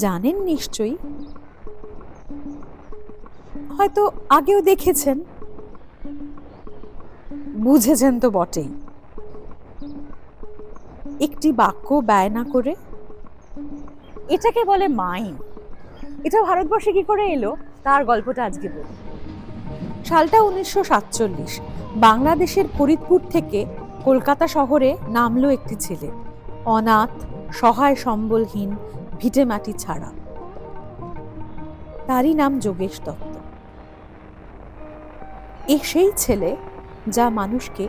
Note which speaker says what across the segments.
Speaker 1: জানেন নিশ্চয়ই, হয়তো আগেও দেখেছেন, বুঝেছেন তো বটেই। একটি বাক্য ব্যয় না করে, এটাকে বলে মাইম। এটা ভারতবর্ষে কি করে এলো তার গল্পটা আজকে বলি। সালটা 1947। বাংলাদেশের ফরিদপুর থেকে কলকাতা শহরে নামলো একটি ছেলে, অনাথ, সহায় সম্বলহীন, ভিটেমাটি ছাড়া। তারই নাম যোগেশ দত্ত। সেই ছেলে যা মানুষকে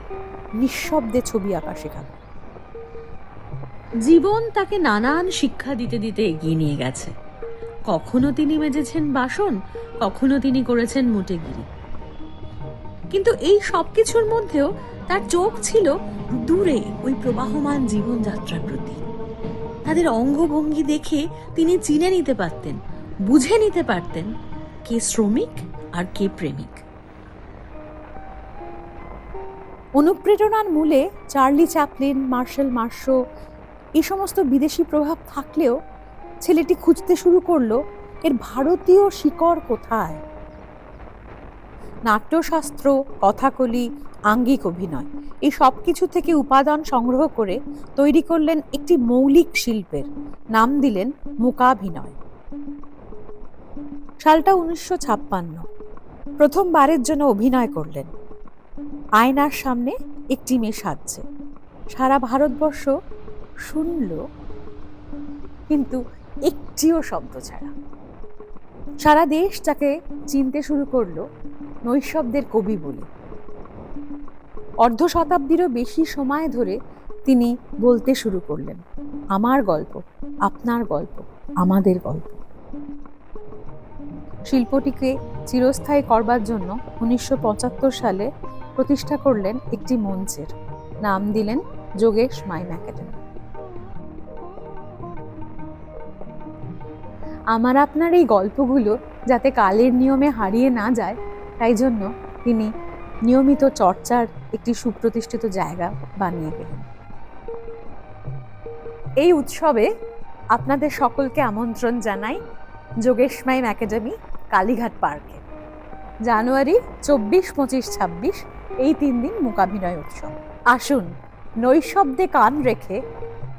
Speaker 1: নিঃশব্দে ছবি আঁকা শেখাবে।
Speaker 2: জীবন তাকে নানান শিক্ষা দিতে দিতে এগিয়ে নিয়ে গেছে। কখনো তিনি মেজেছেন বাসন, কখনো তিনি করেছেন মোটেগিরি। কিন্তু এই সবকিছুর মধ্যেও তার চোখ ছিল দূরে ওই প্রবাহমান জীবনযাত্রার প্রতি। তাদের অঙ্গভঙ্গি দেখে তিনি চিনে নিতে পারতেন, বুঝে নিতে পারতেন কে শ্রমিক আর কে প্রেমিক।
Speaker 1: অনুপ্রেরণার মূলে চার্লি চ্যাপলিন, মার্শাল মার্শো, এই সমস্ত বিদেশি প্রভাব থাকলেও ছেলেটি খুঁজতে শুরু করলো এর ভারতীয় শিকড় কোথায়। নাট্যশাস্ত্র, কথাকলি, আঙ্গিক অভিনয়, এই সব কিছু থেকে উপাদান সংগ্রহ করে তৈরি করলেন একটি মৌলিক শিল্পের নাম দিলেন মূকাভিনয়। সালটা 1956। প্রথমবারের জন্য অভিনয় করলেন। আয়নার সামনে একটি মেয়ে সাজছে। সারা ভারতবর্ষ শুনল, কিন্তু একটিও শব্দ ছাড়া। সারা দেশ তাকে চিনতে শুরু করলো নৈশব্দের কবি বলে। অর্ধ শতাব্দীরও বেশি সময় ধরে তিনি বলতে শুরু করলেন, আমার গল্প, আপনার গল্প, আমাদের গল্প। শিল্পটিকে চিরস্থায়ী করবার জন্য 1975 সালে প্রতিষ্ঠা করলেন একটি মঞ্চের, নাম দিলেন যোগেশ মাইম একাডেমি। আমার আপনার এই গল্পগুলো যাতে কালের নিয়মে হারিয়ে না যায়, তাই জন্য তিনি নিয়মিত চর্চার একটি সুপ্রতিষ্ঠিত জায়গা বানিয়ে গেলেন। এই উৎসবে আপনাদের সকলকে আমন্ত্রণ জানাই যোগেশ মাইম একাডেমি, কালীঘাট পার্কে। জানুয়ারি 24, 25, 26 এই 3 দিন মূকাভিনয় উৎসব। আসুন নৈশব্দে কান রেখে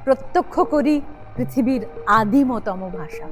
Speaker 1: প্রত্যক্ষ করি পৃথিবীর আদিমতম ভাষা।